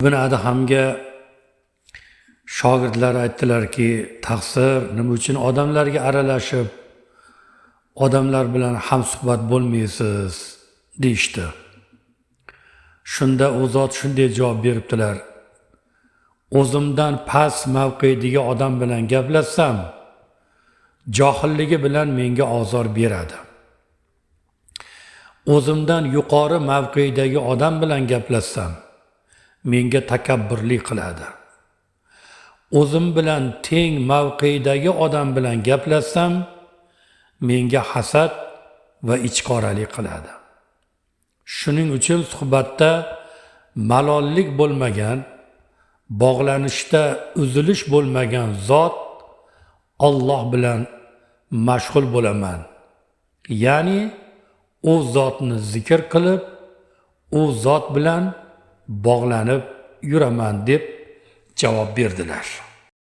Ibn Adhamga shogirdlar aytdilarki, taqsir, nima uchun odamlarga aralashib, odamlar bilan hamsuhbat bo'lmaysiz deyishdi. Shunda u zot shunday javob beribdilar: o'zimdan past mavqedagi odam bilan gaplashsam, johilligi bilan menga ozor beradi. O'zimdan yuqori mavqedagi odam bilan gaplashsam, menga takabburlik qiladi. O'zim bilan teng mavqedagi odam bilan gaplashsam, menga hasad va ichqoralik qiladi. Shuning uchun suhbatda malollik bo'lmagan, bog'lanishda uzilish bo'lmagan zot Alloh bilan mashg'ul bo'laman. Ya'ni u zotni zikr qilib, u zot bilan bog'lanib yuraman deb javob berdilar.